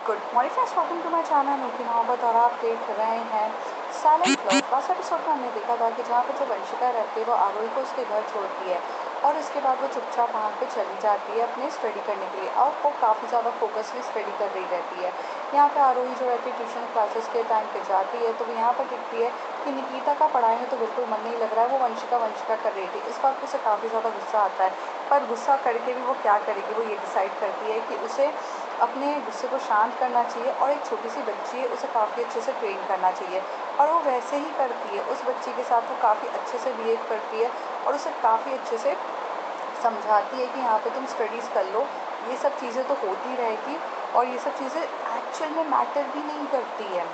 Good morning friends, welcome to my channel नुकी मोहब्बत। और आप देख रहे हैं साइलेंट लव। लास्ट एपिसोड में हमने देखा था कि जहाँ पर जो वंशिका रहती है वो आरोही को उसके घर छोड़ती है और उसके बाद वो चुपचाप वहाँ पे चली जाती है अपनी स्टडी करने के लिए और वो काफ़ी ज़्यादा फोकसली स्टडी कर रही रहती है। यहाँ पे आरोही जो रहती है ट्यूशन क्लासेस के टाइम पे जाती है तो वो यहाँ पर दिखती है कि निकिता का पढ़ाई में तो बिल्कुल मन नहीं लग रहा है। वो वंशिका वंशिका कर रही थी। इस बात पर उसे काफ़ी ज़्यादा गुस्सा आता है, पर गुस्सा करके भी वो क्या करेगी। वो ये डिसाइड करती है कि उसे अपने गुस्से को शांत करना चाहिए और एक छोटी सी बच्ची है उसे काफ़ी अच्छे से ट्रेन करना चाहिए और वो वैसे ही करती है। उस बच्ची के साथ वो काफ़ी अच्छे से बिहेव करती है और उसे काफ़ी अच्छे से समझाती है कि यहाँ पे तुम स्टडीज़ कर लो, ये सब चीज़ें तो होती रहेगी और ये सब चीज़ें एक्चुअल में मैटर भी नहीं करती है।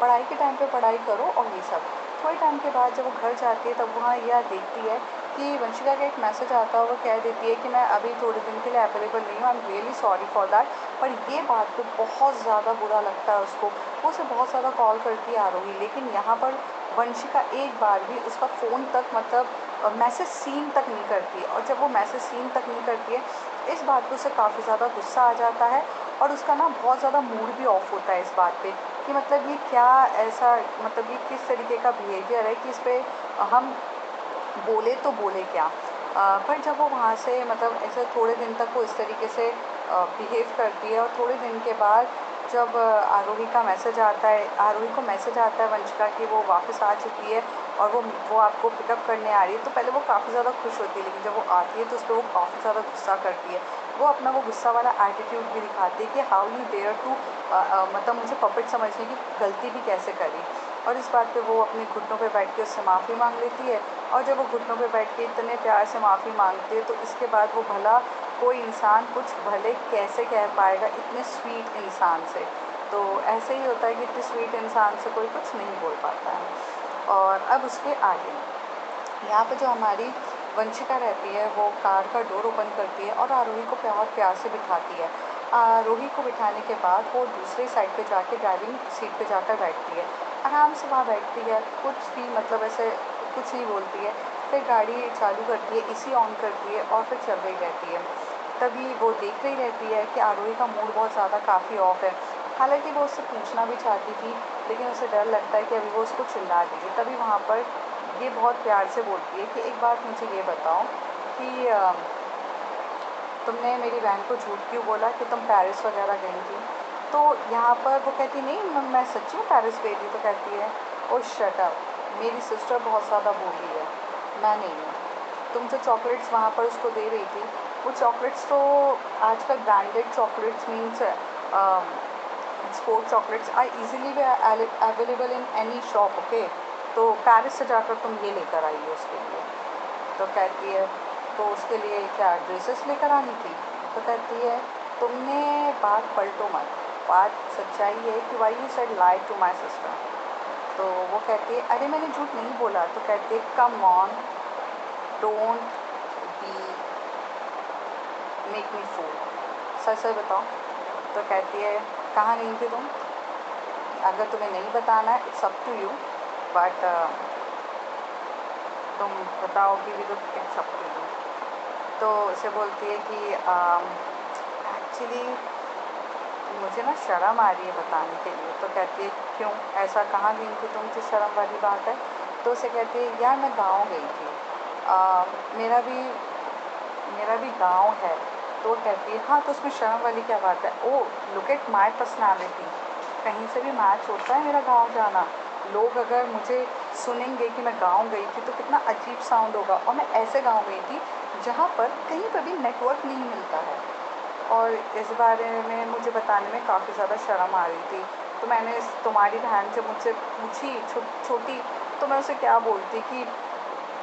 पढ़ाई के टाइम पे पढ़ाई करो और ये सब। थोड़े टाइम के बाद जब वो घर जाती है तब वहाँ यह देखती है कि वंशिका का एक मैसेज आता है। वो कह देती है कि मैं अभी थोड़े दिन के लिए अवेलेबल नहीं हूँ, I am really sorry for that. पर ये बात तो बहुत ज़्यादा बुरा लगता है उसको। वो उसे बहुत ज़्यादा कॉल करती है आरोही, लेकिन यहाँ पर वंशिका एक बार भी उसका फ़ोन तक मतलब मैसेज सीन तक नहीं करती है। और जब वो मैसेज सीन तक नहीं करती है इस बात पे उसे काफ़ी ज़्यादा गुस्सा आ जाता है और उसका ना बहुत ज़्यादा मूड भी ऑफ होता है इस बात पे कि मतलब ये क्या ऐसा, मतलब ये किस तरीके का बिहेवियर है कि इस पर हम बोले तो बोले क्या। पर जब वो वहाँ से मतलब ऐसे थोड़े दिन तक वो इस तरीके से बिहेव करती है और थोड़े दिन के बाद जब आरोही का मैसेज आता है, आरोही को मैसेज आता है वंशिका की वो वापस आ चुकी है और वो आपको पिकअप करने आ रही है, तो पहले वो काफ़ी ज़्यादा खुश होती है, लेकिन जब वो आती है तो उस पर वो काफ़ी ज़्यादा गुस्सा करती है। वो अपना वो गुस्सा वाला एटीट्यूड भी दिखाती है कि हाउ यू डेयर टू मतलब मुझे पपेट समझने की गलती भी कैसे करी। और इस बात पे वो अपने घुटनों पे बैठ के उससे माफ़ी मांग लेती है और जब वो घुटनों पे बैठ के इतने प्यार से माफ़ी मांगती है तो इसके बाद वो भला कोई इंसान कुछ भले कैसे कह पाएगा इतने स्वीट इंसान से। तो ऐसे ही होता है कि इतने स्वीट इंसान से कोई कुछ नहीं बोल पाता है। और अब उसके आगे यहाँ पे जो हमारी वंशिका रहती है वो कार का डोर ओपन करती है और आरोही को बहुत प्यार से बिठाती है। आरोही को बिठाने के बाद वो दूसरे साइड पे जाके ड्राइविंग सीट पे जाकर बैठती है। आराम से वहाँ बैठती है, कुछ भी मतलब ऐसे कुछ नहीं बोलती है। फिर गाड़ी चालू करती है, एसी ऑन करती है और फिर चल रही रहती है। तभी वो देख रही रहती है कि आरोही का मूड बहुत ज़्यादा काफ़ी ऑफ है। हालांकि वो उससे पूछना भी चाहती थी, लेकिन उसे डर लगता है कि अभी वो उसको चिल्ला देगी। तभी वहाँ पर ये बहुत प्यार से बोलती है कि एक बात मुझे ये बताओ कि तुमने मेरी बहन को झूठ क्यों बोला कि तुम पेरिस वगैरह गई थी। तो यहाँ पर वो कहती नहीं, मैं सच्ची में पेरिस गई थी। तो कहती है ओ शट अप, मेरी सिस्टर बहुत ज़्यादा बोली है, मैं नहीं हूँ। तुम जो चॉकलेट्स वहाँ पर उसको दे रही थी वो चॉकलेट्स तो आजकल branded chocolates means export chocolates are easily available in any shop, okay. तो पेरिस से जाकर तुम ये लेकर आई हो उसके लिए। तो कहती है तो उसके लिए क्या ड्रेसेस लेकर आनी थी। तो कहती है तुमने बात पलटो मत, बात सच्चाई है कि why you said lie to my sister. तो वो कहती है अरे मैंने झूठ नहीं बोला। तो कहती है come on, don't be make me fool, सच सच बताओ। तो कहती है कहाँ गई थी तुम, अगर तुम्हें नहीं बताना है it's up to you, but तुम बताओगी भी तो इट्स अप टू यू। तो उसे बोलती है कि एक्चुअली मुझे ना शर्म आ रही है बताने के लिए। तो कहती है क्यों, ऐसा कहाँ गई थी तुम जो शर्म वाली बात है। तो उसे कहती है यार मैं गाँव गई थी, मेरा भी मेरा भी गाँव है। तो कहती है हाँ तो उसमें शर्म वाली क्या बात है। Oh look at my personality, कहीं से भी मैच होता है मेरा गाँव जाना। लोग अगर मुझे सुनेंगे कि मैं गाँव गई थी तो कितना अजीब साउंड होगा। और मैं ऐसे गाँव गई थी जहाँ पर कहीं पर भी नेटवर्क नहीं मिलता है। और इस बारे में मुझे बताने में काफ़ी ज़्यादा शर्म आ रही थी। तो मैंने तुम्हारी बहन जब मुझसे पूछी छोटी, तो मैं उसे क्या बोलती कि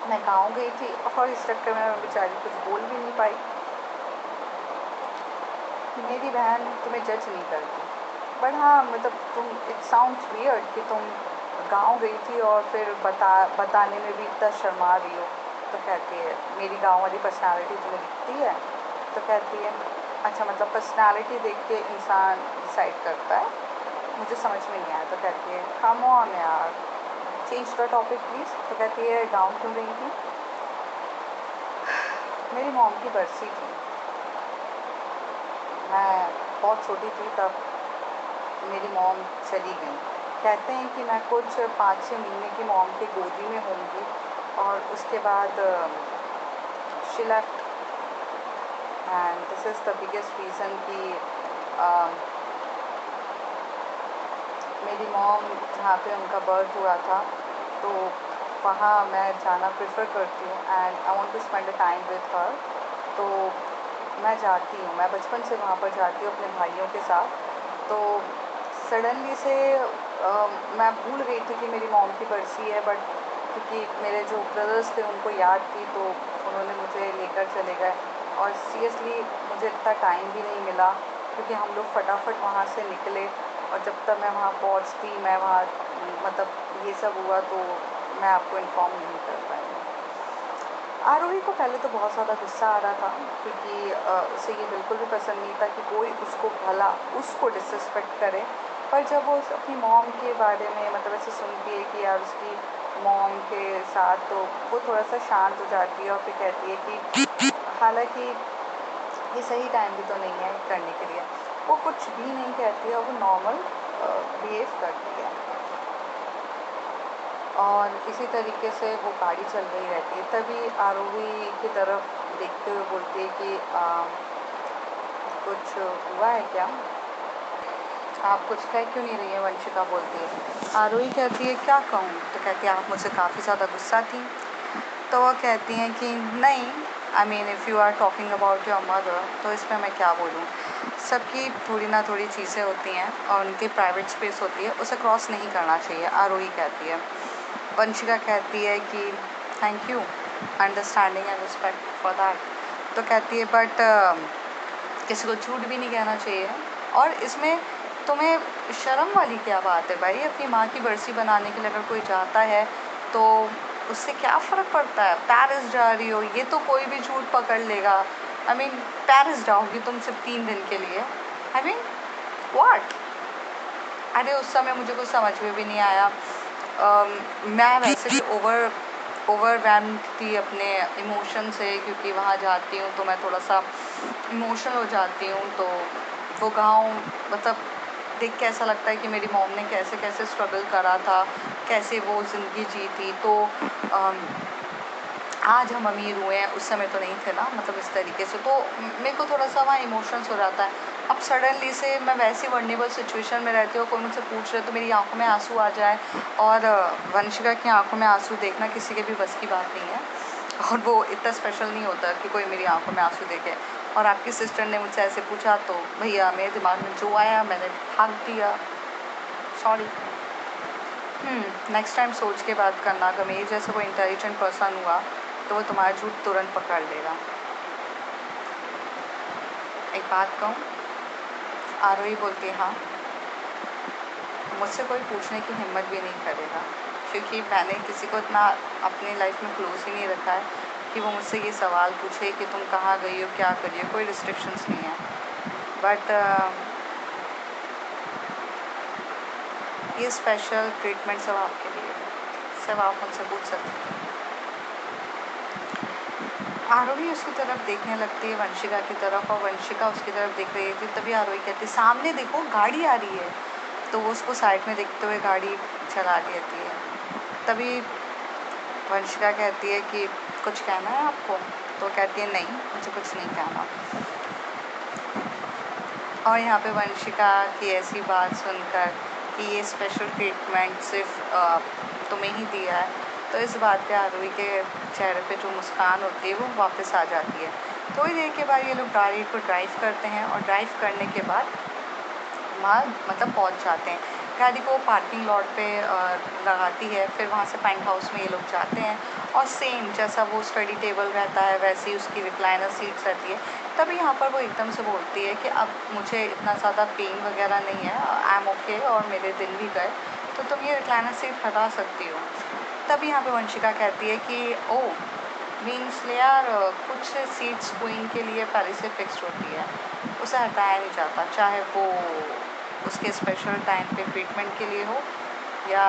मैं गाँव गई थी और इस चक्कर में मैं बेचारी कुछ बोल भी नहीं पाई। मेरी बहन तुम्हें जज नहीं करती, बट हाँ मतलब तुम इट साउंड्स वियर्ड कि तुम गांव गई थी और फिर बताने में भी इतना शर्मा रही हो। तो कहती है मेरी गांव वाली पर्सनालिटी तुम्हें दिखती है। तो कहती है अच्छा मतलब पर्सनालिटी देख के इंसान डिसाइड करता है, मुझे समझ में नहीं आया। तो कहती है कम ऑन यार, चेंज द टॉपिक प्लीज़। तो कहती है गाँव क्यों गई थी। मेरी मॉम की बरसी थी, मैं बहुत छोटी थी तब। मेरी मॉम चली गई। कहते हैं कि मैं कुछ 5-6 महीने की मॉम की गोदी में होंगी और उसके बाद she left. And this is the biggest reason कि मेरी मॉम जहाँ पे उनका बर्थ हुआ था तो वहाँ मैं जाना प्रेफर करती हूँ and I want to spend a time with her. तो मैं जाती हूँ, मैं बचपन से वहाँ पर जाती हूँ अपने भाइयों के साथ। तो सडनली से मैं भूल गई थी कि मेरी मॉम की बरसी है, बट क्योंकि मेरे जो ब्रदर्स थे उनको याद थी तो उन्होंने मुझे लेकर चले गए। और सीरियसली मुझे इतना टाइम भी नहीं मिला क्योंकि हम लोग फटाफट वहाँ से निकले और जब तक मैं वहाँ पहुँचती मैं वहाँ मतलब ये सब हुआ तो मैं आपको इन्फॉर्म नहीं कर पाई। आरोही को पहले तो बहुत ज़्यादा गुस्सा आ रहा था क्योंकि उसे ये बिल्कुल भी पसंद नहीं था कि कोई उसको भला उसको डिसरिस्पेक्ट करे। पर जब वो अपनी मॉम के बारे में मतलब ऐसे सुनती है कि यार उसकी मॉम के साथ, तो वो थोड़ा सा शांत हो जाती है और फिर कहती है कि हालांकि ये सही टाइम भी तो नहीं है करने के लिए। वो कुछ भी नहीं कहती है, वो नॉर्मल बिहेव करती है और इसी तरीके से वो गाड़ी चल रही रहती है। तभी आरोही की तरफ देखते हुए बोलती है कि कुछ हुआ है क्या, आप कुछ कह क्यों नहीं रही हैं? वंशिका बोलती है। आरोही कहती है क्या कहूँ, तो कहती है आप मुझसे काफ़ी ज़्यादा गुस्सा थी। तो वो कहती हैं कि नहीं, I mean if you are talking about your mother तो इसमें मैं क्या बोलूँ, सबकी थोड़ी ना थोड़ी चीज़ें होती हैं और उनकी प्राइवेट स्पेस होती है, उसे क्रॉस नहीं करना चाहिए, आरोही कहती है। वंशिका कहती है कि thank you understanding and respect for that. तो कहती है बट किसी को झूठ भी नहीं कहना चाहिए और इसमें तुम्हें शर्म वाली क्या बात है भाई? अपनी माँ की बरसी बनाने के लिए अगर कोई जाता है तो उससे क्या फ़र्क पड़ता है? पेरिस जा रही हो, ये तो कोई भी झूठ पकड़ लेगा। आई मीन पेरिस जाओगी तुम सिर्फ 3 दिन के लिए, आई मीन व्हाट? अरे उस समय मुझे कुछ समझ में भी नहीं आया। मैं वैसे भी ओवरवेल्म्ड थी अपने इमोशन से क्योंकि वहाँ जाती हूँ तो मैं थोड़ा सा इमोशनल हो जाती हूँ। तो वो गाँव मतलब देख के ऐसा लगता है कि मेरी मॉम ने कैसे कैसे स्ट्रगल करा था, कैसे वो ज़िंदगी जी थी। तो आज हम अमीर हुए हैं, उस समय तो नहीं थे ना, मतलब इस तरीके से। तो मेरे को थोड़ा सा वहाँ इमोशंस हो जाता है। अब सडनली से मैं वैसी वर्नेबल सिचुएशन में रहती हूँ, कोई मुझसे पूछ रहे तो मेरी आंखों में आंसू आ जाए। और वंशिका की आंखों में आंसू देखना किसी के भी बस की बात नहीं है और वो इतना स्पेशल नहीं होता कि कोई मेरी आंखों में आंसू देखे। और आपकी सिस्टर ने मुझसे ऐसे पूछा तो भैया मेरे दिमाग में जो आया मैंने भाग दिया, सॉरी। नेक्स्ट टाइम सोच के बात करना, अगर मेरे जैसा कोई इंटेलिजेंट पर्सन हुआ तो वो तुम्हारा झूठ तुरंत पकड़ लेगा। एक बात कहूँ, आरोही बोलती है हाँ, मुझसे कोई पूछने की हिम्मत भी नहीं करेगा क्योंकि मैंने किसी को इतना अपनी लाइफ में क्लोज ही नहीं रखा है कि वो मुझसे ये सवाल पूछे कि तुम कहाँ गई हो, क्या करी हो। कोई रिस्ट्रिक्शंस नहीं है। बट ये स्पेशल ट्रीटमेंट सब आपके लिए है, सब आप मुझसे पूछ सकते हैं। आरोही उसकी तरफ देखने लगती है, वंशिका की तरफ, और वंशिका उसकी तरफ देख रही थी। तभी आरोही कहती है सामने देखो गाड़ी आ रही है। तो वो उसको साइड में देखते हुए गाड़ी चला देती है। तभी वंशिका कहती है कि कुछ कहना है आपको? तो कहती है नहीं, मुझे कुछ नहीं कहना। और यहाँ पे वंशिका की ऐसी बात सुनकर कि ये स्पेशल ट्रीटमेंट सिर्फ तुम्हें ही दिया है, तो इस बात पे आरोही के चेहरे पे जो मुस्कान होती है वो वापस आ जाती है। थोड़ी देर के बाद ये लोग गाड़ी को ड्राइव करते हैं और ड्राइव करने के बाद वहाँ मतलब पहुँच जाते हैं। गाड़ी को पार्किंग लॉट पे लगाती है। फिर वहाँ से पेंट हाउस में ये लोग जाते हैं और सेम जैसा वो स्टडी टेबल रहता है वैसे ही उसकी रिक्लाइनर सीट्स रहती है। तभी यहाँ पर वो एकदम से बोलती है कि अब मुझे इतना ज़्यादा पेन वगैरह नहीं है, आई एम ओके, और मेरे दिन भी गए, तो तुम ये रिक्लाइनर सीट हटा सकती हो। तभी यहाँ पे वंशिका कहती है कि ओह मीन्स यार कुछ सीट्स क्वीन के लिए पहले से फिक्स्ड होती है, उसे हटाया नहीं जाता, चाहे वो उसके स्पेशल टाइम पे ट्रीटमेंट के लिए हो या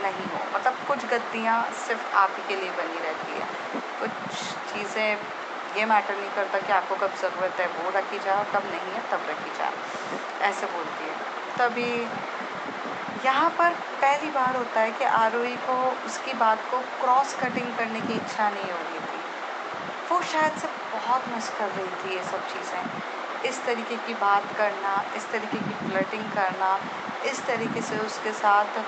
नहीं हो। मतलब कुछ गद्दियाँ सिर्फ आप ही के लिए बनी रहती है। कुछ चीज़ें ये मैटर नहीं करता कि आपको कब ज़रूरत है वो रखी जाए और कब नहीं है तब रखी जाए, ऐसे बोलती है। तभी यहाँ पर पहली बार होता है कि आरोही को उसकी बात को क्रॉस कटिंग करने की इच्छा नहीं हो रही थी। वो शायद से बहुत मिस कर रही थी ये सब चीज़ें, इस तरीके की बात करना, इस तरीके की फ्लर्टिंग करना, इस तरीके से उसके साथ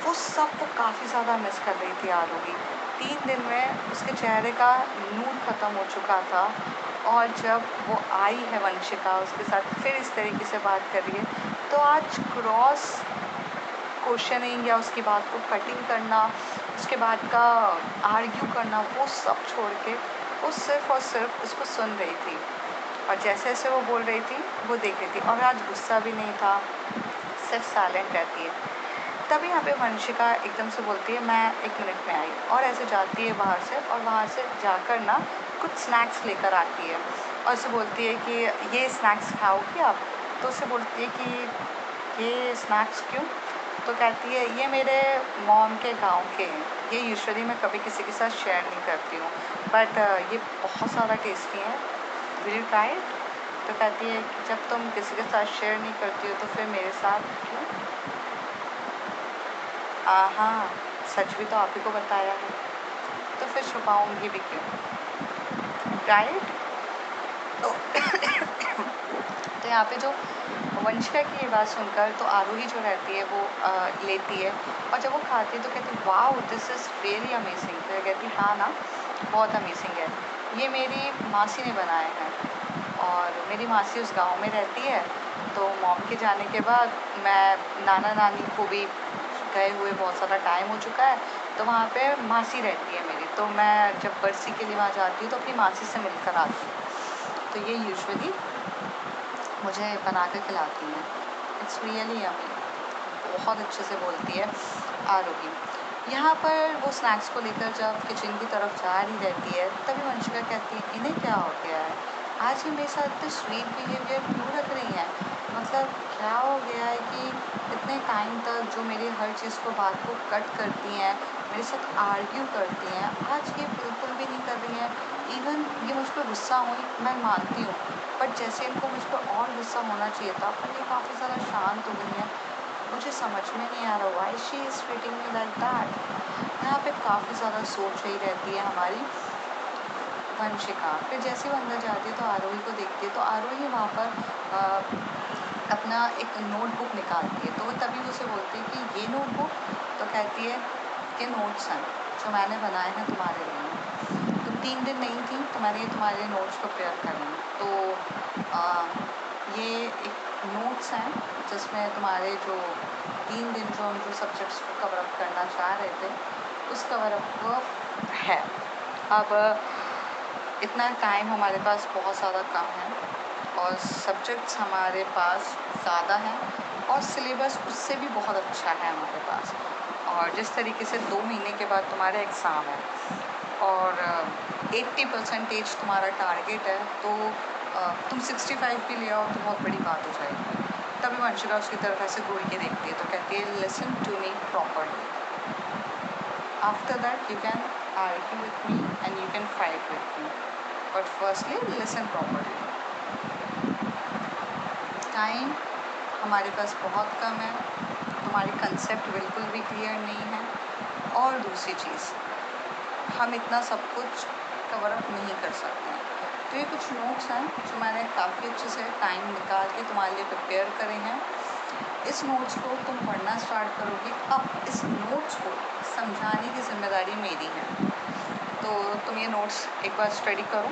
वो सब वो काफ़ी ज़्यादा मिस कर रही थी आरोही। 3 दिन में उसके चेहरे का नूर ख़त्म हो चुका था और जब वो आई है वंशिका उसके साथ फिर इस तरीके से बात कर रही है, तो आज क्रॉस क्वेश्चनिंग या उसकी बात को कटिंग करना, उसके बाद का आर्ग्यू करना, वो सब छोड़ के वो सिर्फ़ और सिर्फ उसको सुन रही थी और जैसे जैसे वो बोल रही थी वो देख रही थी और आज गुस्सा भी नहीं था, सिर्फ साइलेंट रहती है। तभी यहाँ पे वंशिका एकदम से बोलती है मैं 1 मिनट में आई और ऐसे जाती है बाहर से और वहाँ से जाकर ना कुछ स्नैक्स लेकर आती है और उसे बोलती है कि ये स्नैक्स खाओगी आप? तो उसे बोलती है कि ये स्नैक्स क्यों? तो कहती है ये मेरे मॉम के गांव के हैं, ये यूजुअली मैं कभी किसी के साथ शेयर नहीं करती हूँ बट ये बहुत ज़्यादा टेस्टी हैं, विल यू ट्राई इट? तो कहती है कि जब तुम किसी के साथ शेयर नहीं करती हो तो फिर मेरे साथ क्यों? हाँ, सच भी तो आप ही को बताया है, तो फिर छुपाऊंगी भी क्यों, राइट? तो तो यहाँ पे जो वंशिका की ये बात सुनकर तो आरोही जो रहती है वो लेती है और जब वो खाती है तो कहती है wow this is really amazing. तो कहती है हाँ ना, बहुत अमेजिंग है, ये मेरी मासी ने बनाए हैं और मेरी मासी उस गांव में रहती है। तो मॉम के जाने के बाद मैं नाना नानी को भी गए हुए बहुत ज़्यादा टाइम हो चुका है, तो वहाँ पे मासी रहती है मेरी, तो मैं जब बरसी के लिए वहाँ जाती हूँ तो अपनी मासी से मिलकर आती हूँ। तो ये यूजुअली मुझे बना कर खिलाती हैं, इट्स रियली यम्मी। बहुत अच्छे से बोलती है आरोही। यहाँ पर वो स्नैक्स को लेकर जब किचन की तरफ जा रही रहती है तभी वंशिका कहती है इन्हें क्या हो गया है, आज ये मेरे साथ इतने स्वीट बिहेवियर क्यों रख रही हैं? मतलब क्या हो गया है कि इतने टाइम तक जो मेरी हर चीज़ को बात को कट करती हैं, मेरे साथ आर्ग्यू करती हैं, आज ये बिल्कुल भी नहीं कर रही हैं। इवन ये मुझ पर गुस्सा हुई मैं मानती हूँ, बट जैसे इनको मुझ पर और गुस्सा होना चाहिए था, पर ये काफ़ी ज़्यादा शांत हो गई हैं। मुझे समझ में नहीं आ रहा why she is treating me like that. यहाँ पे काफ़ी ज़्यादा सोच रही रहती है हमारी वंशिका। फिर जैसे वो अंदर जाती है तो आरोही को देखती है तो आरोही वहाँ पर अपना एक नोटबुक निकालती है, तो वो तभी उसे बोलती है कि ये नोटबुक? तो कहती है ये नोट्स हैं जो मैंने बनाए हैं तुम्हारे लिए, तुम 3 दिन नहीं थी तो मैंने ये तुम्हारे लिए नोट्स प्रिपेयर करे हैं। तो ये एक नोट्स हैं जिसमें तुम्हारे जो 3 दिन जो हम जो सब्जेक्ट्स को कवर अप करना चाह रहे थे उस कवर अप को है। अब इतना टाइम हमारे पास बहुत ज़्यादा कम है और सब्जेक्ट्स हमारे पास ज़्यादा हैं और सिलेबस उससे भी बहुत अच्छा है हमारे पास, और जिस तरीके से 2 महीने के बाद तुम्हारे एग्ज़ाम है और 80% तुम्हारा टारगेट है, तो तुम 65 भी ले आओ तो बहुत बड़ी बात हो जाएगी। तभी वंशिका उसकी तरफ ऐसे घूर के देखती है तो कहती है listen to me properly, after that you can argue with me and you can fight with me, but firstly listen properly. Time हमारे पास बहुत कम है, हमारे कंसेप्ट बिल्कुल भी क्लियर नहीं है, और दूसरी चीज़ हम इतना सब कुछ कवर अप नहीं कर सकते हैं। तो ये कुछ नोट्स हैं जो मैंने काफ़ी अच्छे से टाइम निकाल के तुम्हारे लिए प्रिपेयर करे हैं। इस नोट्स को तुम पढ़ना स्टार्ट करोगी। अब इस नोट्स को समझाने की जिम्मेदारी मेरी है, तो तुम ये नोट्स एक बार स्टडी करो,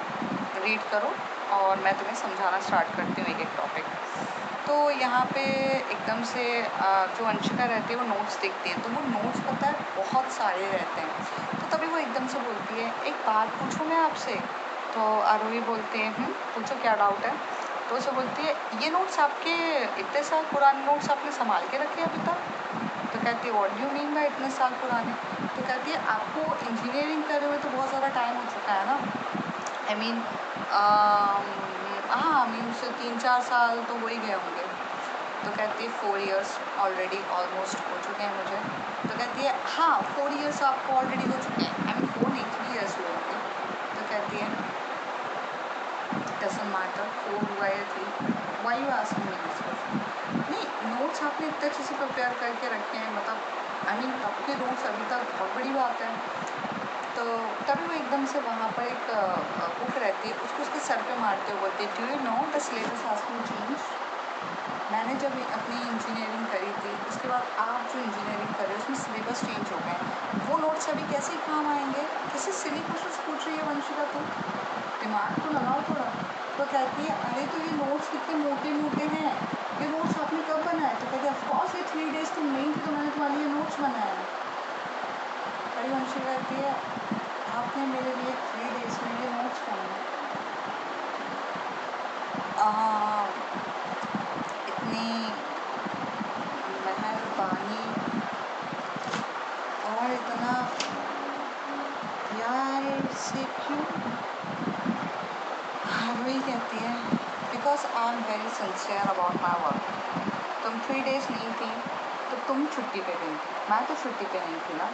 रीड करो और मैं तुम्हें समझाना स्टार्ट करती हूँ एक एक टॉपिक। तो यहाँ पे एकदम से जो वंशिका रहती है वो नोट्स देखती है, तो वो नोट्स पता है बहुत सारे रहते हैं। तो तभी वो एकदम से बोलती है एक बात पूछूँ मैं आपसे? तो आरोही बोलते हैं पूछो क्या डाउट है? तो उसे बोलती है ये नोट्स आपके इतने साल पुराने नोट्स आपने संभाल के रखे अभी तक? तो कहती है what do you mean by इतने साल पुराने? तो कहती है आपको इंजीनियरिंग करे हुए तो बहुत ज़्यादा टाइम हो चुका है ना, आई मीन हाँ मीन से 3-4 साल तो हो ही गए होंगे। तो कहती है 4 इयर्स ऑलरेडी ऑलमोस्ट हो चुके हैं मुझे। तो कहती है हाँ 4 इयर्स आपको ऑलरेडी हो चुके हैं, आई मीन 4 नहीं 3 इयर्स हुए होंगे। तो कहती है डजंट मैटर 4 हुआ या 3, why you asking me this question? नहीं, नोट्स नोट्स आपने इतने अच्छे से प्रिपेयर करके रखे हैं, मतलब आई मीन तब के नोट्स अभी तक बहुत बड़ी बात है। तो तभी वो एकदम से वहाँ पर एक बुक रहती है, उसको उसके सर पे मारते हुए बोलते हैं, do you know the syllabus has been change. मैंने जब अपनी इंजीनियरिंग करी थी, उसके बाद आप जो इंजीनियरिंग कर रहे हो उसमें सिलेबस चेंज हो गए हैं, वो नोट्स अभी कैसे काम आएंगे। किसी सिली क्वेश्चन पूछ रही है वंशिका, तुम दिमाग तो लगाओ थोड़ा। तो कहती है अरे तो ये नोट्स कितने मोटे मोटे हैं, ये नोट्स आपने कब बनाए। तो कहती है ऑफकोर्स ये 3 डेज तुम नहीं थी तो मैंने तुम्हारे लिए नोट्स बनाए। बड़ी वंशिका कहती है आपने मेरे लिए 3 डेज में ये नोट्स बनाए। इतनी मेहरबानी और इतना प्यार से क्यों। हाँ वही कहती है because I am very sincere about my work. तुम 3 डेज नहीं थी तो तुम छुट्टी पे गई थी, मैं तो छुट्टी पे नहीं थी ना।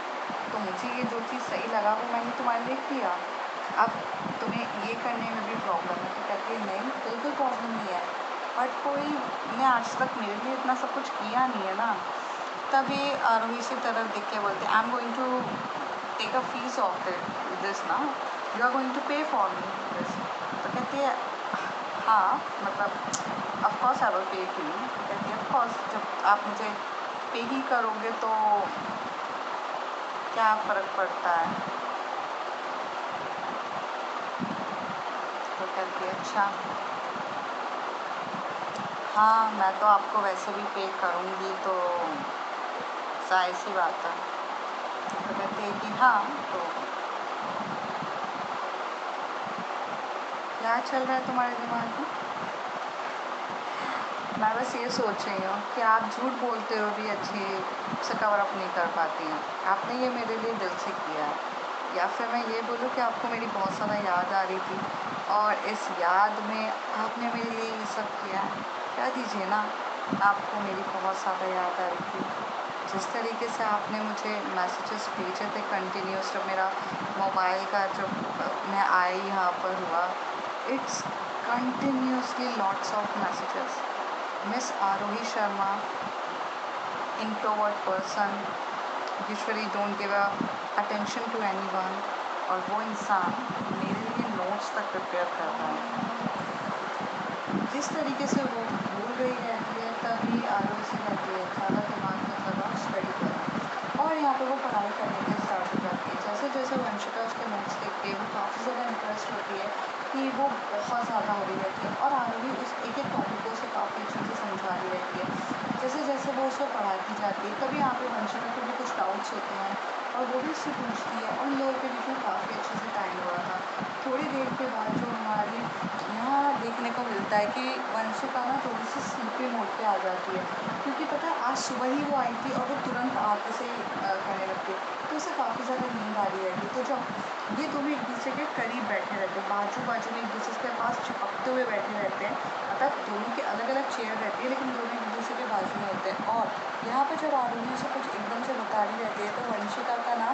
तो मुझे ये जो चीज़ सही लगा वो मैंने तुम्हारे लिए किया। अब तुम्हें ये करने में भी प्रॉब्लम है। तो कहती है नहीं बिल्कुल प्रॉब्लम नहीं है, बट कोई ने आज तक मेरे लिए इतना सब कुछ किया नहीं है ना। तभी आरोही से तरफ देख के बोलते I am going to take a fees of this ना, you are going to pay for me this. तो कहती है हाँ मतलब of course I will pay to you. कहती है ऑफकोर्स जब आप मुझे पे ही करोगे तो क्या फ़र्क पड़ता है। तो कहती है अच्छा हाँ मैं तो आपको वैसे भी पे करूँगी तो जाहिर सी बात है। तो कहती है कि हाँ तो क्या चल रहा है तुम्हारे दिमाग में। मैं बस ये सोच रही हूँ कि आप झूठ बोलते हो भी अच्छे से कवर अप नहीं कर पाती हैं। आपने ये मेरे लिए दिल से किया है, या फिर मैं ये बोलूँ कि आपको मेरी बहुत ज़्यादा याद आ रही थी और इस याद में आपने मेरे लिए ये सब किया है। कह दीजिए ना आपको मेरी बहुत ज़्यादा याद आ रही थी। जिस तरीके से आपने मुझे मैसेजेस भेजे थे कंटिन्यूस, जब मेरा मोबाइल का जब मैं आई यहाँ पर हुआ, it's continuously lots of messages. Miss Arohi Sharma, introvert person, usually don't give attention to anyone, और वो इंसान मेरे लिए नोट्स तक प्रिपेयर कर रहा है। जिस तरीके से वो बोल रही रहती है तभी आरोही से कहती है ज़्यादा दिमाग मत लगाओ, स्टडी करो। और यहाँ पे वो पढ़ाई करने के स्टार्ट हो जाती है। जैसे जैसे वंशिका उसके नोट्स देखती है वो काफ़ी ज़्यादा इंटरेस्ट होती है कि वो बहुत ज़्यादा हो रही रहती है, और आरोही उस एक एक टॉपिक को उसे काफ़ी अच्छे से समझा रही रहती है। जैसे जैसे वो उसे पढ़ाती जाती है तभी यहाँ पे वंशिका को भी कुछ डाउट्स होते हैं और वो भी उससे पूछती है, और उन लोगों के बीच में काफ़ी अच्छे से टाइम हुआ था। थोड़ी देर के बाद जो हमारी यहाँ देखने को मिलता है कि वंशिका ना थोड़ी सी स्लीपी मोड पे आ जाती है, क्योंकि पता है आज सुबह ही वो आई थी और वो तुरंत आके से करने लगती है, तो उसे काफ़ी ज़्यादा नींद आ रही रहती है। तो जब ये दोनों एक दूसरे के करीब बैठे रहते हैं, बाजू बाजू में एक दूसरे के पास चिपकते हुए बैठे रहते हैं, मतलब दोनों की अलग अलग चेयर रहती है लेकिन दोनों एक दूसरे के बाजू में होते हैं। और यहाँ पर जब आरोही उसे कुछ एकदम से बता रही रहती है तो वंशिका का ना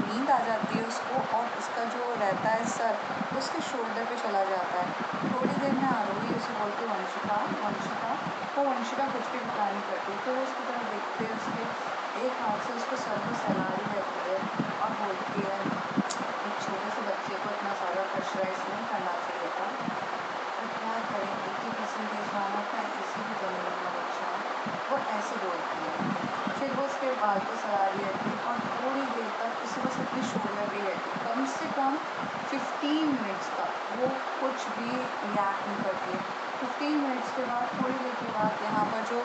नींद आ जाती है उसको, और उसका जो रहता है सर उसके शोल्डर पे चला जाता है। थोड़ी देर में आरोही उसे बोलती वंशिका वंशिका, तो वंशिका कुछ भी रिप्लाई नहीं करती। तो वो उसकी तरफ देखते हुए उसके एक हाथ से उसको सर को सहला रही रहती है और बोलती है एक छोटे से बच्चे को इतना ज़्यादा प्रेशराइज नहीं करना चाहिए था, तो क्या करें 80% वाला था, किसी भी ज़मीन का बच्चा है। वो ऐसे बोलती है। फिर वो उसके बाल को सरा रही रहती है और थोड़ी देर तक उसे बस अपनी शोल्डर भी रहती है, कम से कम 15 मिनट्स तक वो कुछ भी रिएक्ट नहीं करती है। 15 मिनट्स के बाद थोड़ी देर के बाद यहाँ पर जो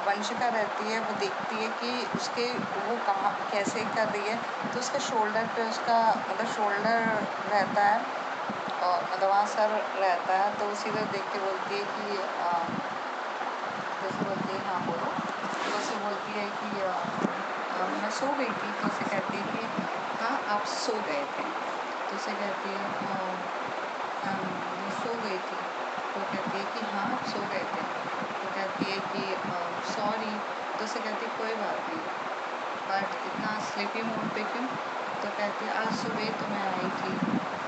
वंशिका रहती है वो देखती है कि उसके वो कहाँ कैसे कर रही है, तो उसके शोल्डर पे उसका मतलब शोल्डर रहता है और मतलब वहाँ सर रहता है। तो उसी तरह देख के बोलती है कि जैसे बोलती है हाँ बोलो। तो उसे बोलती है कि मैं सो गई थी। तो उसे कहती है कि हाँ आप सो गए थे। तो उसे कहती है मैं सो गई थी। तो कहती है कि हाँ आप सो गए थे। तो कहती है कि सॉरी। तो उसे कहती है कोई बात नहीं, बट इतना स्लीपी मोड पे क्यों। तो कहती है आज सुबह तो मैं आई थी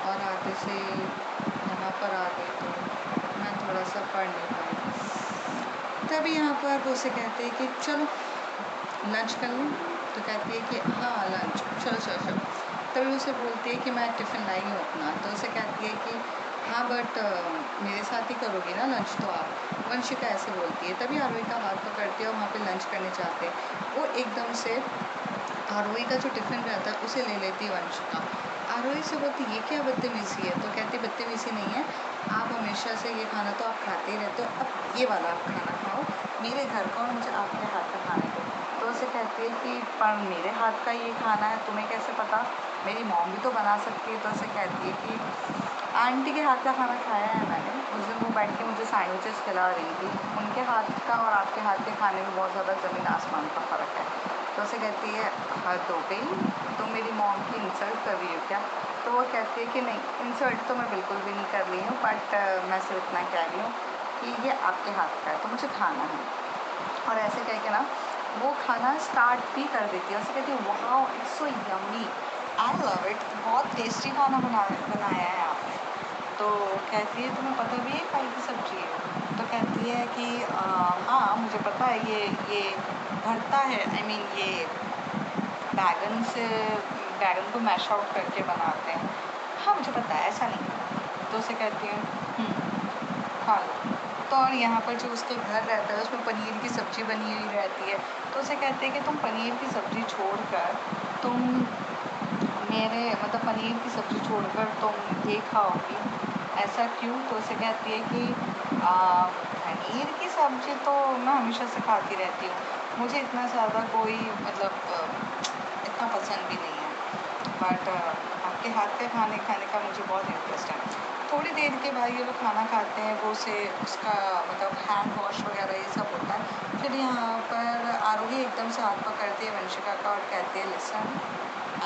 और आते से यहाँ पर आ गई तो मैं थोड़ा सा पढ़ नहीं पाई। तभी यहाँ पर वो उसे कहते हैं कि चलो लंच कर लें। तो कहती है कि हाँ लंच, चलो चलो चलो। तभी उसे बोलती है कि मैं टिफ़िन लाई हूँ अपना। तो उसे कहती है कि हाँ बट मेरे साथ ही करोगी ना लंच तो आप। वंशिका ऐसे बोलती है। तभी आरोही का हाथ पकड़ती है और वहाँ पे लंच करने जाते हैं। वो एकदम से आरोही का जो टिफ़िन रहता है उसे ले लेती है वंशिका। आरोही से बोलती ये क्या बदतमीज़ी है। तो कहती बदतमीज़ी नहीं है, आप हमेशा से ये खाना तो आप खाते ही रहते हो, अब ये वाला आप खाना खाओ मेरे घर का और मुझे आपके हाथ का खाने दो। तो उसे कहती है कि पर मेरे हाथ का ये खाना है तुम्हें कैसे पता, मेरी मॉम भी तो बना सकती है। तो उसे कहती है कि आंटी के हाथ का खाना खाया है मैंने, उस दिन वो बैठ के मुझे सैंडविचेस खिला रही थी, उनके हाथ का और आपके हाथ के खाने में बहुत ज़्यादा ज़मीन आसमान का फ़र्क है। तो उसे कहती है हद हो गई, तुम मेरी मॉम की इंसल्ट कर रही हो क्या। तो वो कहती है कि नहीं इंसल्ट तो मैं बिल्कुल भी नहीं कर रही हूँ, बट मैं सिर्फ इतना कह रही हूँ कि ये आपके हाथ का है तो मुझे खाना है। और ऐसे कह के ना वो खाना स्टार्ट भी कर देती है। उसे कहती है wow it's so yummy, I love it, बहुत टेस्टी खाना बनाया है आपने। तो कहती है तुम्हें पता भी है काई की सब्ज़ी है। तो कहती है कि हाँ मुझे पता है ये भरता है, आई मीन ये बैगन से बैगन को मैश आउट करके बनाते हैं। हाँ मुझे पता है, ऐसा नहीं है। तो उसे कहती है खा लो। तो और यहाँ पर जो उसका घर रहता है उसमें पनीर की सब्ज़ी बनी हुई रहती है। तो उसे कहते हैं कि तुम पनीर की सब्ज़ी छोड़कर तुम मेरे मतलब पनीर की सब्ज़ी छोड़कर तुम ये खाओगी, ऐसा क्यों। तो उसे कहती है कि पनीर की सब्ज़ी तो मैं हमेशा से खाती रहती हूँ, मुझे इतना ज़्यादा कोई मतलब इतना पसंद भी नहीं है, बट आपके हाथ का खाने का मुझे बहुत इंटरेस्ट है। थोड़ी देर के बाद ये लोग खाना खाते हैं, वो उसे उसका मतलब हैंड वॉश वगैरह ये सब होता है। फिर यहाँ पर आरोही एकदम से हाथ पकड़ती है वंशिका का और कहती है लिसन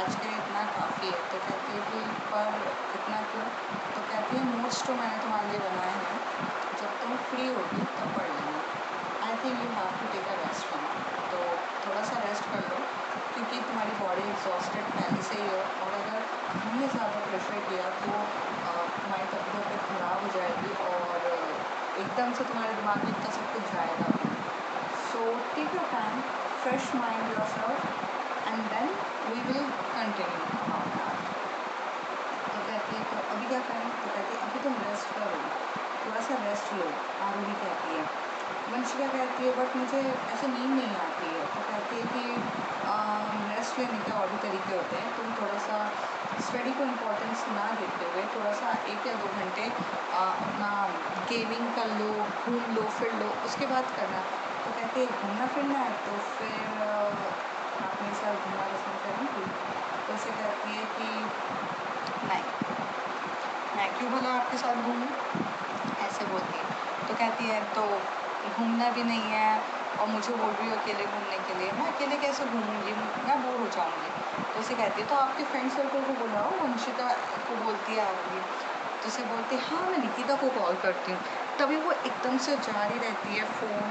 आज के लिए इतना काफ़ी है। तो कहती है कि पर इतना क्यों। तो कहती है नोट्स तो मैंने तुम्हारे लिए बनाए हैं, जब तुम फ्री होगी तब पढ़ लेना, I think you have to take a rest now. तो थोड़ा सा रेस्ट कर लो क्योंकि तुम्हारी बॉडी एग्जॉस्टेड पहले से ही है, और अगर हमने ज़्यादा प्रेशर किया तो तुम्हारी तबीयत ख़राब हो जाएगी और एकदम से तुम्हारे दिमाग में इतना सब कुछ जाएगा भी। So take your time, fresh mind yourself and then we will continue after that. तो कहती है तो अभी क्या करें। तो कहती है अभी तुम रेस्ट करो, थोड़ा सा रेस्ट लो। आरोही कहती है। वंशिका कहती है बट मुझे ऐसे नींद नहीं आती है। तो कहती है कि रेस्ट लेने के और भी तरीके होते हैं, तुम थोड़ा सा स्टडी को इम्पोर्टेंस ना देते हुए थोड़ा सा 1 या 2 घंटे अपना गेमिंग कर लो, घूम लो फिर लो, उसके बाद करना। तो कहती है घूमना फिरना है तो फिर आप मेरे साथ घूमना पसंद करेंगी। तो उसे कहती है कि नहीं, मैं क्यों भला आपके साथ घूमूं, ऐसे बोलती है। तो कहती है तो घूमना भी नहीं है और मुझे बोल रही हो अकेले घूमने के लिए, मैं अकेले कैसे घूमूंगी, मैं बोर हो जाऊंगी। तो उसे कहती है तो आपके फ्रेंड सर्कल को बुलाओ, वंशिका को बोलती है आरोही। तो उसे बोलती है हाँ मैं निकिता को कॉल करती हूँ। तभी वो एकदम से जा रही रहती है फ़ोन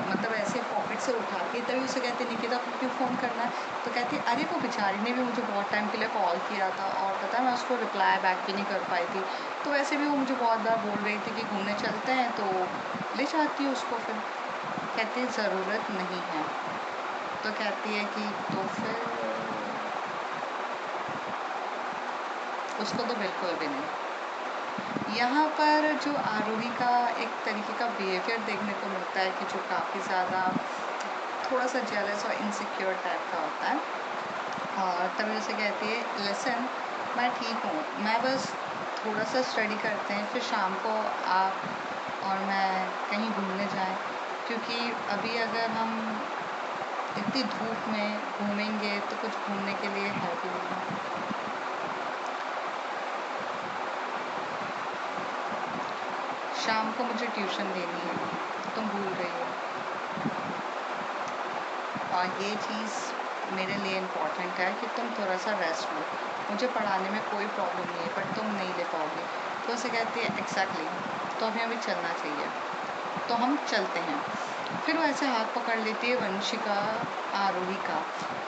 मतलब ऐसे पॉकेट से उठा के, तभी उसे कहती है निकिता को क्यों फ़ोन करना है। तो कहती है अरे वो बेचारी ने भी मुझे बहुत टाइम के लिए कॉल किया था और पता है मैं उसको रिप्लाई बैक भी नहीं कर पाई थी, तो वैसे भी वो मुझे बहुत बार बोल रही थी कि घूमने चलते हैं, तो ले जाती हूँ उसको फिर। कहती है ज़रूरत नहीं है। तो कहती है कि तो फिर उसको तो बिल्कुल भी नहीं। यहाँ पर जो आरोही का एक तरीके का बिहेवियर देखने को मिलता है कि जो काफ़ी ज़्यादा थोड़ा सा जेलस और इनसिक्योर टाइप का होता है। और तभी उसे कहती है लिसन मैं ठीक हूँ, मैं बस थोड़ा सा स्टडी करते हैं, फिर शाम को आप और मैं कहीं घूमने जाएं, क्योंकि अभी अगर हम इतनी धूप में घूमेंगे तो कुछ घूमने के लिए है भी नहीं। शाम को मुझे ट्यूशन देनी है, तुम भूल रही हो, और ये चीज़ मेरे लिए इम्पॉर्टेंट है कि तुम थोड़ा सा रेस्ट लो। मुझे पढ़ाने में कोई प्रॉब्लम नहीं है बट तुम नहीं ले पाओगे। तो उसे कहती है एग्जैक्टली, तो हमें अभी चलना चाहिए। तो हम चलते हैं। फिर वो ऐसे हाथ पकड़ लेती है वंशिका आरोही का।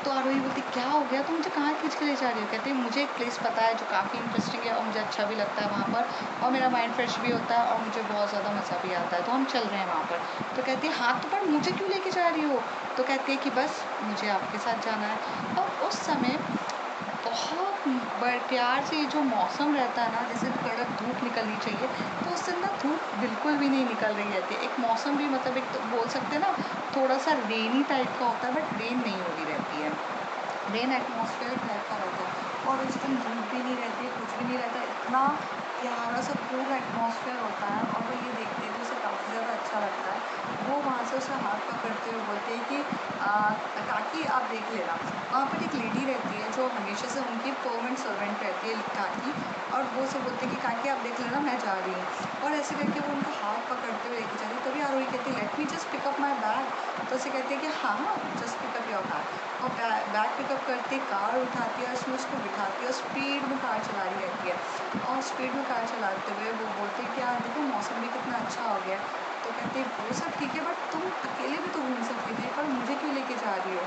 तो आरोही बोलती क्या हो गया, तुम मुझे कहाँ खींच के ले जा रही हो? कहती है मुझे एक प्लेस पता है जो काफ़ी इंटरेस्टिंग है और मुझे अच्छा भी लगता है वहाँ पर, और मेरा माइंड फ्रेश भी होता है और मुझे बहुत ज़्यादा मज़ा भी आता है, तो हम चल रहे हैं वहाँ पर। तो कहती है हाँ तो पर मुझे क्यों लेके जा रही हो? तो कहती है कि बस मुझे आपके साथ जाना है। और उस समय बहुत प्यार से जो मौसम रहता है ना, जैसे कड़क धूप निकलनी चाहिए, तो उस दिन ना धूप बिल्कुल भी नहीं निकल रही रहती है। एक मौसम भी मतलब एक तो बोल सकते हैं ना थोड़ा सा रेनी टाइप का होता है, बट रेन नहीं हो रही रहती है, रेन एटमॉस्फेयर टाइप का रहता है। और उस दिन धूप भी नहीं रहती है, कुछ भी नहीं रहता है, इतना प्यारा सा कूल एटमॉस्फेयर होता है। और वो ये देखते हैं तो उसे काफ़ी ज़्यादा अच्छा लगता है। वो वहाँ से उसका हाथ पकड़ते हुए बोलते हैं कि काकी आप देख लेना, वहाँ पर एक लेडी रहती है जो हमेशा से उनकी परमानेंट सर्वेंट रहती है काकी, और वो से बोलते हैं कि काकी आप देख लेना मैं जा रही हूँ। और ऐसे करके वो उनका हाथ पकड़ते हुए लेके जाती है। तभी आरोही कहती है let me just pick up my bag. तो उसे कहती है कि हाँ हाँ just pick up your bag. और बैग पिकअप करती है, कार उठाती है, उसमें उसको बिठाती है और स्पीड में कार चला रही रहती है। और स्पीड में कार चलाते हुए वो बोलते हैं कि यार देखो मौसम भी कितना अच्छा हो गया है। तो कहते हैं वो सब ठीक है बट तुम अकेले भी तो घूम सकती थी, पर मुझे क्यों लेके जा रही हो?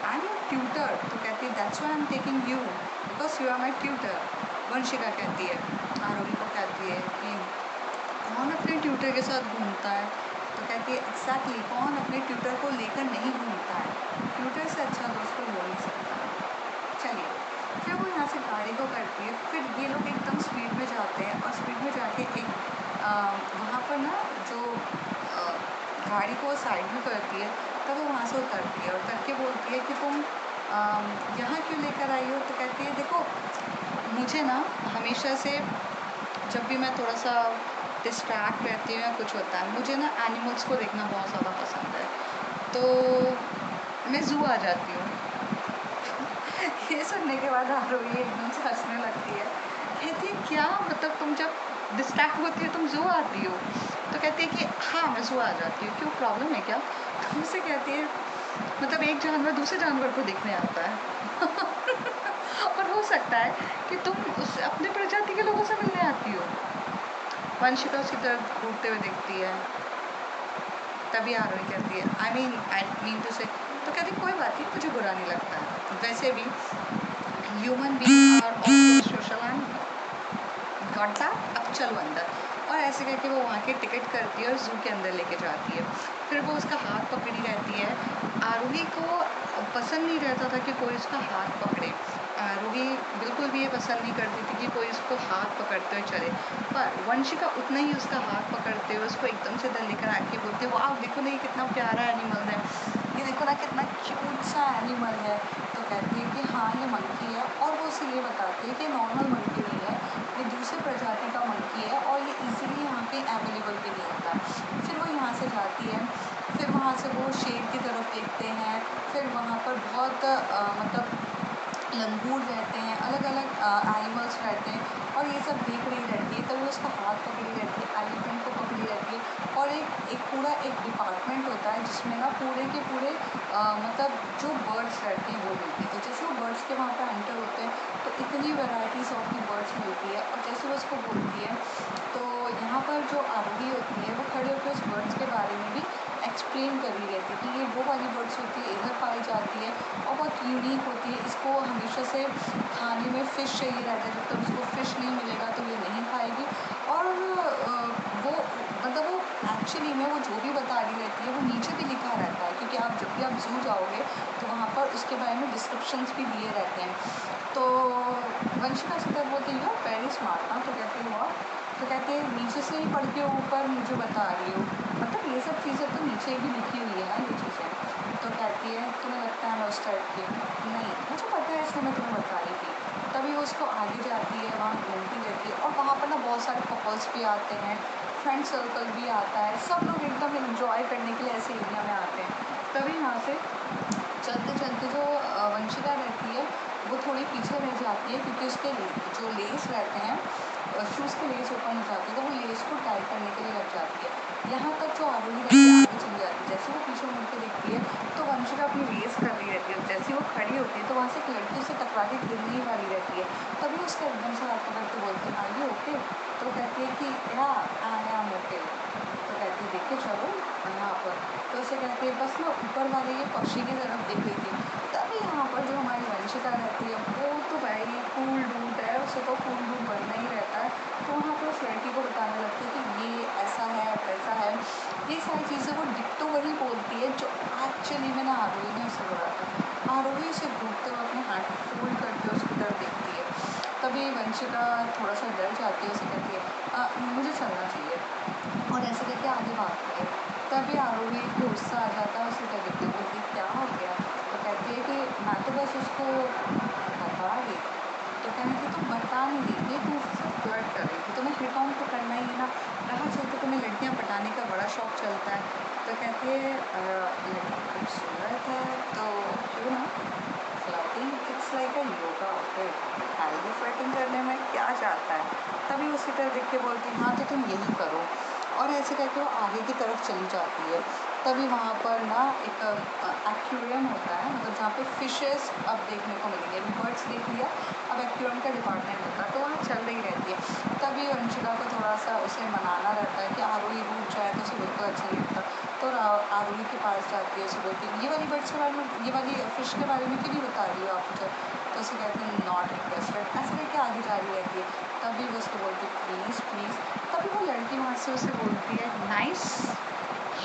I am your tutor. तो कहती है that's why I am taking you because you are my tutor. Vanshika कहती है आरोही को, कहती है कि कौन अपने ट्यूटर के साथ घूमता है? तो कहती है एग्जैक्टली कौन अपने ट्यूटर को लेकर नहीं घूमता है, ट्यूटर से अच्छा दोस्त कोई हो नहीं सकता। चलिए फिर वो यहाँ से गाड़ी को करती है, फिर ये लोग एकदम स्पीड में जाते हैं और स्पीड में जाके एक वहाँ पर ना जो अ, गाड़ी को साइड में करती है, तब वो वहाँ से उतरती है और उतर के बोलती है कि तुम यहाँ क्यों लेकर आई हो? तो कहती है देखो मुझे ना हमेशा से जब भी मैं थोड़ा सा डिस्ट्रैक्ट रहती हूँ या कुछ होता है, मुझे ना एनिमल्स को देखना बहुत ज़्यादा पसंद है, तो मैं ज़ू आ जाती हूँ। ये सुनने के बाद आरोही एकदम से हंसने लगती है। कहती है क्या मतलब तुम जब डिस्ट्रैक्ट होती है तुम ज़ू आती हो? तो कहती है कि हाँ मैं ज़ू आ जाती हूँ, क्यों प्रॉब्लम है क्या? तो मुझसे कहती है मतलब एक जानवर दूसरे जानवर को देखने आता है। और हो सकता है कि तुम उस अपने प्रजाति के लोगों से मिलने आती हो। वंशिका उसकी तरफ घूरते हुए देखती है। तभी आरोही कहती है आई मीन टू से, तो कहती कोई बात नहीं, मुझे बुरा नहीं लगता है, वैसे भी human being are also social animal, got that, अब चलो अंदर। और ऐसे करके वो वहाँ की टिकट करती है और ज़ू के अंदर लेके जाती है। फिर वो उसका हाथ पकड़ी रहती है। आरोही को पसंद नहीं रहता था कि कोई उसका हाथ पकड़े, आरोही बिल्कुल भी ये पसंद नहीं करती थी कि कोई उसको हाथ पकड़ते हुए चले, पर वंशिका उतना ही उसका हाथ पकड़ते हुए उसको एकदम से इधर लेकर आके बोलती है वाह देखो ना ये कितना प्यारा एनिमल है, ये देखो ना कितना क्यूट सा एनिमल है। तो कहती है कि हाँ ये मंकी है, और वो उसे ये बताती है कि नॉर्मल मंकी नहीं है, ये दूसरे प्रजाति का मंकी है और ये इजीली यहाँ पे अवेलेबल भी नहीं होता। फिर वो यहाँ से जाती है, फिर वहाँ से वो शेर की तरफ देखते हैं, फिर वहाँ पर बहुत मतलब लंगूर रहते हैं, अलग अलग एनिमल्स रहते हैं, और ये सब देख रही रहती है। तभी उसका हाथ पकड़ी रहती है, एलिफेंट को पकड़ी रहती है, और एक पूरा एक डिपार्टमेंट होता है जिसमें ना पूरे के पूरे मतलब जो बर्ड्स रहते हैं वो मिलते हैं। तो जैसे वो बर्ड्स के वहाँ पर एंटर होते हैं तो इतनी वैराइटीज़ ऑफ दी बर्ड्स मिलती है, और जैसे वो उसको बोलती है तो यहाँ पर जो आरोही होती है वो खड़े होकर उस बर्ड्स के बारे में भी एक्सप्लेन कर रही रहती है कि ये वो वाली बर्ड्स होती है, इधर पाई जाती है और बहुत यूनिक होती है, इसको हमेशा से खाने में फ़िश चाहिए रहता है, जब तक उसको फ़िश नहीं मिलेगा तो ये नहीं खाएगी। और वो मतलब वो एक्चुअली में वो जो भी बता रही रहती है वो नीचे भी लिखा रहता है, क्योंकि आप जब भी आप ज़ू जाओगे तो वहाँ पर उसके बारे में डिस्क्रिप्शंस भी दिए रहते हैं। तो वंशिका से तब बोलती है वेरी स्मार्ट ना, तो कहती है वाह, तो कहती है नीचे से ही पढ़ के ऊपर मुझे बता रही हो, मतलब ये सब चीज़ें तो नीचे भी लिखी हुई है ना ये चीज़ें। तो कहती है तुम्हें लगता है मैं उस टाइप की, नहीं मुझे पता है इसलिए मैं तुम्हें बता रही थी। तभी वो उसको आगे जाती है, वहाँ घूमती रहती है, और वहाँ पर ना बहुत सारे कपल्स भी आते हैं, फ्रेंड सर्कल भी आता है, सब लोग एकदम इन्जॉय करने के लिए ऐसे एरिया में आते हैं। तभी यहाँ से चलते चलते जो वंशिका रहती है वो थोड़ी पीछे रह जाती है, क्योंकि उसके जो लेस रहते हैं शूज़ के लेस ओपन हो जाते हैं, तो वो लेस को टाइट करने के लिए लग जाती है। यहाँ तक जो आरोही रहती है आगे चली जाती है, जैसे वो पीछे मुड़ के देखती है तो वंशिका अपनी रेस कर रही रहती है, जैसे वो खड़ी होती है तो वहाँ से एक लड़की उसे टकरा के गिरने ही वाली रहती है। तभी उसके एकदम से हाथ पकड़ के बोलते हैं आर यू ओके? तो कहती है कि या आई एम ओके। तो कहती है देख के चलो यहाँ पर। तो उसे कहती रहते बस मैं ऊपर वाले ये पक्षी की तरफ देख रही थी। तभी यहाँ पर जो हमारी वंशिका रहती है वो तो भाई कूल डूड है, उसे तो कूल डूड बनना ही रहता है। तो वहाँ पर उस लड़की को बताने लगती है कि ये ऐसा है वैसा है, ये सारी चीज़ें वो डिट्टो वही बोलती है जो एक्चुअली में ना आरोही ने उसे बोला था। आरोही उसे घूरते हुए अपने हाथ फोल्ड करके उसकी तरफ देखती है। तभी वंशिका थोड़ा सा डर जाती है, उसे कहती है मुझे चलना चाहिए, और ऐसे करके आगे भागती है। तभी आरोही को गुस्सा आ जाता है, उसे क्या कहती है, बोलती क्या हो गया। तो कहती है कि मैं तो बस उसको बता रही थी। तो कहने की तुम बता नहीं रही थी, तू उससे फ्लर्ट कर रही थी, तुम्हें हिट ऑन तो करना ही है ना, राह चलते तुम्हें लड़कियां पटाने का बड़ा शौक चलता है। तो कहती है लड़की खूबसूरत है तो क्यों ना flirting, it's like a yoga, okay, healthy flirting करने में क्या जाता है। तभी उसी तरह देख के बोलती हाँ तो तुम यही करो, और ऐसे करके वो आगे की तरफ चली जाती है। तभी वहाँ पर ना एक एक्वेरियम होता है, मतलब जहाँ पे फिशेस अब देखने को मिलेंगे। अभी बर्ड्स देख लिया, अब एक्वेरियम का डिपार्टमेंट होता है, तो वहाँ चल रही रहती है। तभी वंशिका को थोड़ा सा उसे मनाना रहता है कि आरोही रूठ जाए तो उसे बिल्कुल अच्छा नहीं लगता। तो आरोही के पास जाती है, उसे बोलती है ये वाली बर्ड्स के बारे में, ये वाली फ़िश के बारे में क्यों नहीं बता रही हो आप मुझे। तो उसे कहते हैं नॉट इंटरेस्टेड, ऐसे करके आगे जा रही रहती है। तभी वो उसको बोलती है प्लीज़ प्लीज़। तभी वो लड़की वहाँ से उसे बोलती है nice,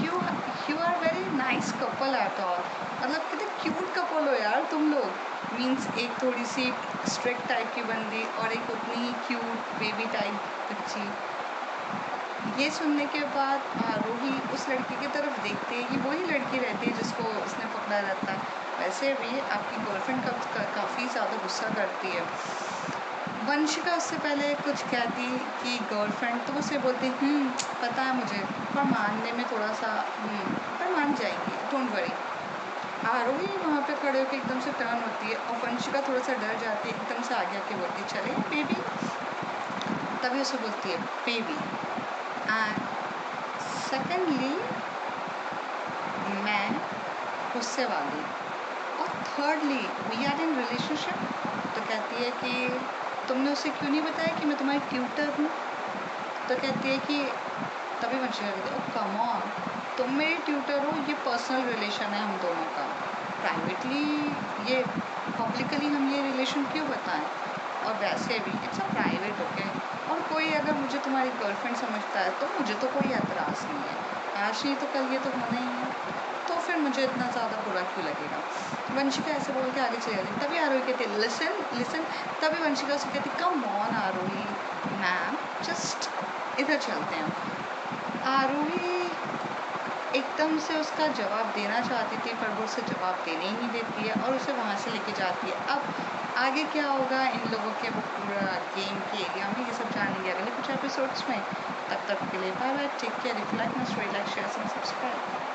you you are very nice couple at all, मतलब कितने क्यूट कपल हो यार तुम लोग। मीन्स एक थोड़ी सी स्ट्रिक्ट टाइप की बंदी और एक उतनी ही क्यूट बेबी टाइप बच्ची। ये सुनने के बाद आरोही उस लड़की की तरफ देखते ही वही लड़की रहती है जिसको उसने पकड़ा रहता है। वैसे भी आपकी गर्लफ्रेंड काफ़ी ज़्यादा गुस्सा करती है। वंशिका उससे पहले कुछ कहती कि गर्लफ्रेंड, तो उसे बोलती पता है मुझे, पर मानने में थोड़ा सा पर मान जाएंगी, डोंट वरी। आरोही वहाँ पे खड़े होकर एकदम से टर्न होती है और वंशिका थोड़ा सा डर जाती है, एकदम से आगे आके बोलती है चले बेबी। तभी उसे बोलती है बेबी, एंड सेकेंडली मैं गुस्से वाली, और thirdly we are in relationship. तो कहती है कि तुमने उसे क्यों नहीं बताया कि मैं तुम्हारी ट्यूटर हूँ। तो कहती है कि तभी वंशिका कहती है ओ कम ऑन, तुम मेरी ट्यूटर हो, ये पर्सनल रिलेशन है हम दोनों का, प्राइवेटली ये पब्लिकली हम ये रिलेशन क्यों बताएं, और वैसे भी इट्स अ प्राइवेट, ओके। और कोई अगर मुझे तुम्हारी गर्लफ्रेंड समझता है तो मुझे तो कोई एतराज़ नहीं है, आज नहीं तो कल ये तो होना ही है, तो फिर मुझे इतना ज़्यादा बुरा क्यों लगेगा। वंशिका ऐसे बोल के आगे चली जाती, तभी आरोही कहती लिसन लिसन। तभी वंशिका से कहती come on Aarohi ma'am, just इधर चलते हैं। आरोही एकदम से उसका जवाब देना चाहती थी पर वो उसे जवाब देने ही नहीं देती है और उसे वहाँ से लेके जाती है। अब आगे क्या होगा इन लोगों के वो पूरा गेम के एरिया में, ये सब जानेंगे अगले कुछ एपिसोड्स में। तब तक के लिए bye bye, take care, if you like my story like share and subscribe.